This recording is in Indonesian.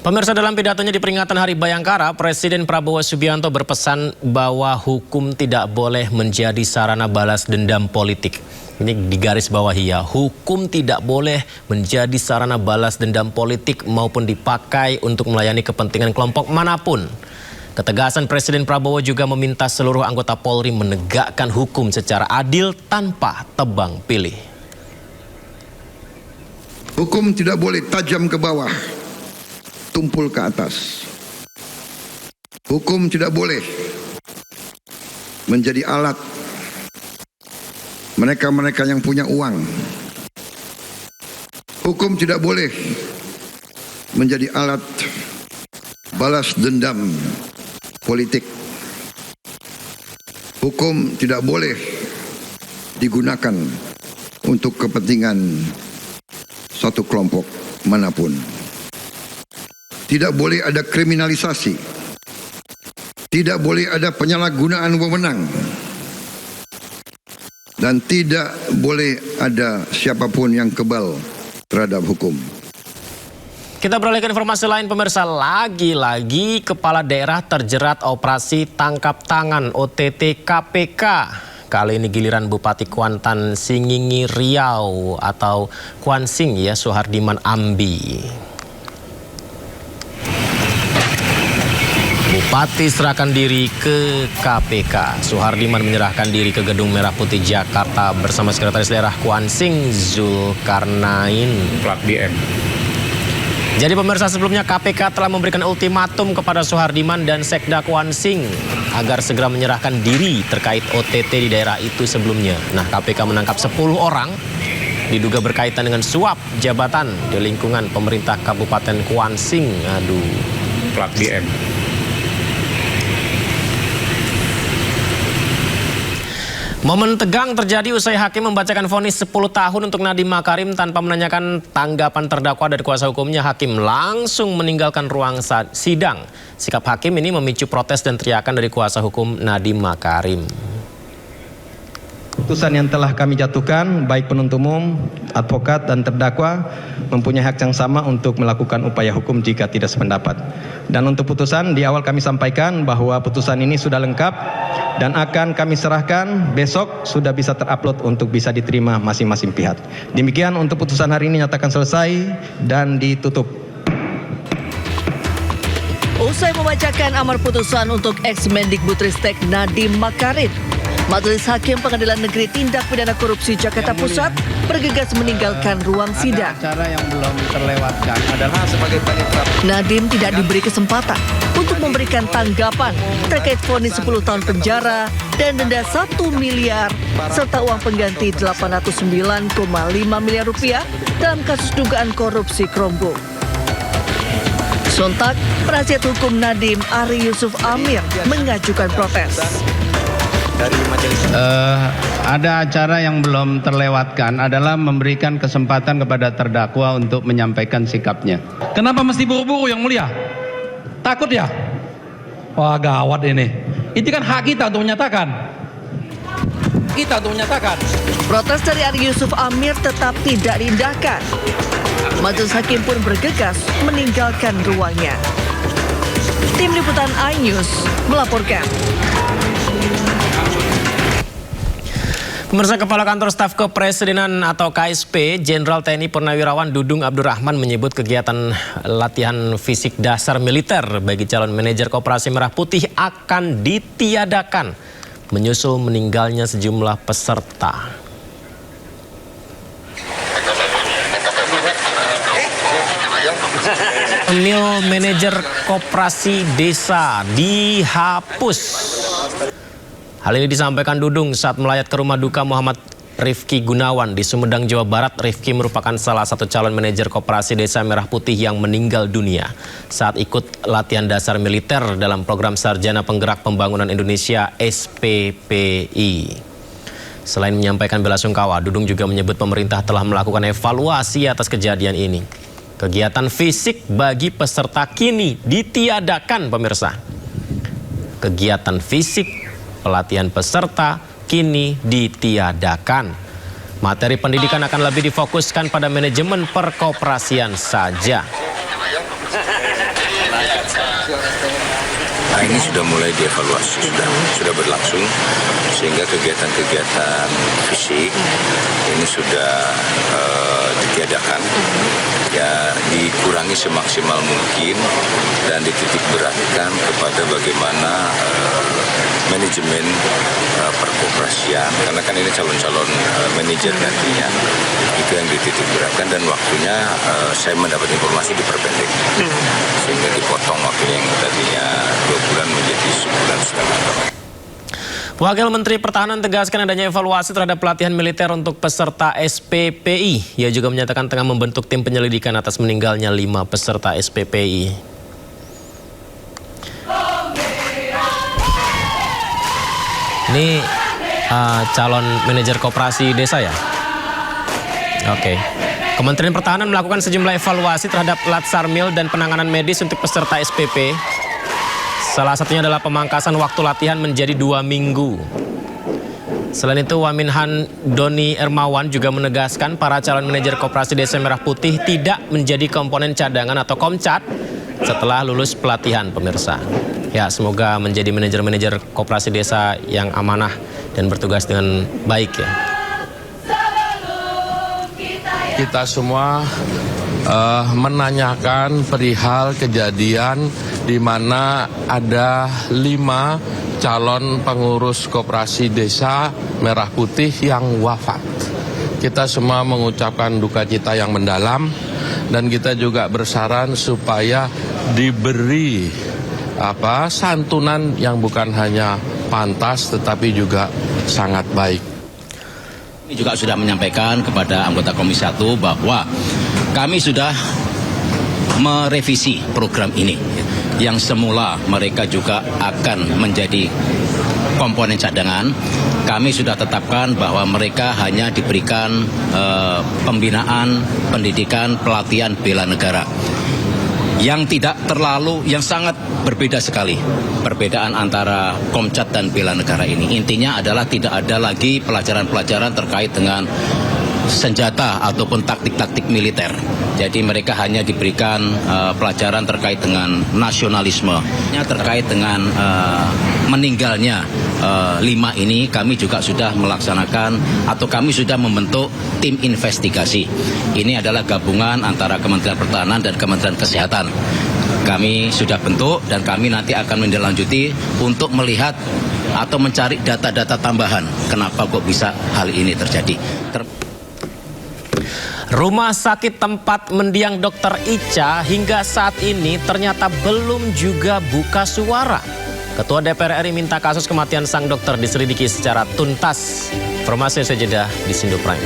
Pemirsa, dalam pidatonya di peringatan Hari Bayangkara, Presiden Prabowo Subianto berpesan bahwa hukum tidak boleh menjadi sarana balas dendam politik. Ini digaris bawahi ya, hukum tidak boleh menjadi sarana balas dendam politik maupun dipakai untuk melayani kepentingan kelompok manapun. Ketegasan Presiden Prabowo juga meminta seluruh anggota Polri menegakkan hukum secara adil tanpa tebang pilih. Hukum tidak boleh tajam ke bawah, tumpul ke atas. Hukum tidak boleh menjadi alat mereka-mereka yang punya uang. Hukum tidak boleh menjadi alat balas dendam politik. Hukum tidak boleh digunakan untuk kepentingan satu kelompok manapun. Tidak boleh ada kriminalisasi. Tidak boleh ada penyalahgunaan wewenang. Dan tidak boleh ada siapapun yang kebal terhadap hukum. Kita beralih ke informasi lain, pemirsa. Lagi-lagi kepala daerah terjerat operasi tangkap tangan OTT KPK. Kali ini giliran Bupati Kuantan Singingi Riau atau Kuansing ya, Suhardiman Ambi. Bupati serahkan diri ke KPK. Suhardiman menyerahkan diri ke Gedung Merah Putih Jakarta bersama Sekretaris Daerah Kuansing Zulkarnain. Plat BM. Jadi pemirsa, sebelumnya KPK telah memberikan ultimatum kepada Suhardiman dan Sekda Kuansing agar segera menyerahkan diri terkait OTT di daerah itu sebelumnya. Nah, KPK menangkap 10 orang diduga berkaitan dengan suap jabatan di lingkungan pemerintah Kabupaten Kuansing. Plat BM. Momen tegang terjadi usai hakim membacakan vonis 10 tahun untuk Nadiem Makarim tanpa menanyakan tanggapan terdakwa dari kuasa hukumnya. Hakim langsung meninggalkan ruang sidang. Sikap hakim ini memicu protes dan teriakan dari kuasa hukum Nadiem Makarim. Putusan yang telah kami jatuhkan, baik penuntut umum, advokat, dan terdakwa mempunyai hak yang sama untuk melakukan upaya hukum jika tidak sependapat. Dan untuk putusan, di awal kami sampaikan bahwa putusan ini sudah lengkap dan akan kami serahkan besok, sudah bisa terupload untuk bisa diterima masing-masing pihak. Demikian untuk putusan hari ini nyatakan selesai dan ditutup. Usai membacakan amar putusan untuk ex-Mendikbudristek Nadiem Makarim, Majelis Hakim Pengadilan Negeri Tindak Pidana Korupsi Jakarta Pusat bergegas meninggalkan ruang sidang. Acara yang belum terlewatkan adalah sebagai panitera. Nadiem tidak diberi kesempatan untuk memberikan tanggapan terkait vonis 10 tahun penjara dan denda 1 miliar serta uang pengganti 809,5 miliar rupiah dalam kasus dugaan korupsi Chromebook. Sontak, penasihat hukum Nadiem Ari Yusuf Amir mengajukan protes. Dari majelis. Ada acara yang belum terlewatkan adalah memberikan kesempatan kepada terdakwa untuk menyampaikan sikapnya. Kenapa mesti buru-buru yang mulia? Takut ya? Wah, gawat ini. Itu kan hak kita untuk menyatakan. Protes dari Ari Yusuf Amir tetap tidak diindahkan. Majelis Hakim pun bergegas meninggalkan ruangnya. Tim Liputan iNews melaporkan. Pemirsa, Kepala Kantor Staf Kepresidenan atau KSP, Jenderal TNI Purnawirawan Dudung Abdurrahman menyebut kegiatan latihan fisik dasar militer bagi calon manajer Koperasi Merah Putih akan ditiadakan menyusul meninggalnya sejumlah peserta. Mil manajer Koperasi Desa dihapus. Hal ini disampaikan Dudung saat melayat ke rumah duka Muhammad Rifki Gunawan di Sumedang, Jawa Barat. Rifki merupakan salah satu calon manajer Koperasi Desa Merah Putih yang meninggal dunia saat ikut latihan dasar militer dalam program Sarjana Penggerak Pembangunan Indonesia SPPI. Selain menyampaikan belasungkawa, Dudung juga menyebut pemerintah telah melakukan evaluasi atas kejadian ini. Kegiatan fisik bagi peserta kini ditiadakan, pemirsa. Kegiatan fisik pelatihan peserta kini ditiadakan. Materi pendidikan akan lebih difokuskan pada manajemen perkoperasian saja. Nah, ini sudah mulai dievaluasi, sudah berlangsung, sehingga kegiatan-kegiatan fisik ini sudah ditiadakan, ya dikurangi semaksimal mungkin dan dititik beratkan kepada bagaimana manajemen perkoperasian, karena kan ini calon-calon manajer nantinya, itu yang dititik beratkan, dan waktunya saya mendapat informasi diperpendek, sehingga dipotong waktunya yang tadinya 2 bulan menjadi sebulan setengah. Wakil Menteri Pertahanan tegaskan adanya evaluasi terhadap pelatihan militer untuk peserta SPPI. Ia juga menyatakan tengah membentuk tim penyelidikan atas meninggalnya 5 peserta SPPI. Ini calon manajer koperasi desa ya? Oke. Kementerian Pertahanan melakukan sejumlah evaluasi terhadap Latsarmil dan penanganan medis untuk peserta SPP. Salah satunya adalah pemangkasan waktu latihan menjadi 2 minggu. Selain itu, Waminhan Doni Ermawan juga menegaskan para calon manajer koperasi Desa Merah Putih tidak menjadi komponen cadangan atau komcat setelah lulus pelatihan, pemirsa. Ya, semoga menjadi manajer-manajer koperasi desa yang amanah dan bertugas dengan baik ya. Kita semua menanyakan perihal kejadian di mana ada 5 calon pengurus koperasi desa Merah Putih yang wafat. Kita semua mengucapkan duka cita yang mendalam, dan kita juga bersaran supaya diberi santunan yang bukan hanya pantas tetapi juga sangat baik. Ini juga sudah menyampaikan kepada anggota Komisi 1 bahwa kami sudah merevisi program ini, yang semula mereka juga akan menjadi komponen cadangan. Kami sudah tetapkan bahwa mereka hanya diberikan pembinaan, pendidikan, pelatihan bela negara. Yang tidak terlalu, yang sangat berbeda sekali perbedaan antara Komcat dan bela negara ini. Intinya adalah tidak ada lagi pelajaran-pelajaran terkait dengan senjata ataupun taktik-taktik militer. Jadi mereka hanya diberikan pelajaran terkait dengan nasionalisme. Terkait dengan meninggalnya 5 ini, kami juga sudah melaksanakan atau kami sudah membentuk tim investigasi. Ini adalah gabungan antara Kementerian Pertahanan dan Kementerian Kesehatan. Kami sudah bentuk dan kami nanti akan menindaklanjuti untuk melihat atau mencari data-data tambahan kenapa kok bisa hal ini terjadi. Rumah sakit tempat mendiang Dr. Ica hingga saat ini ternyata belum juga buka suara. Ketua DPR RI minta kasus kematian sang dokter diselidiki secara tuntas. Informasi sejedah di Sindo Prime.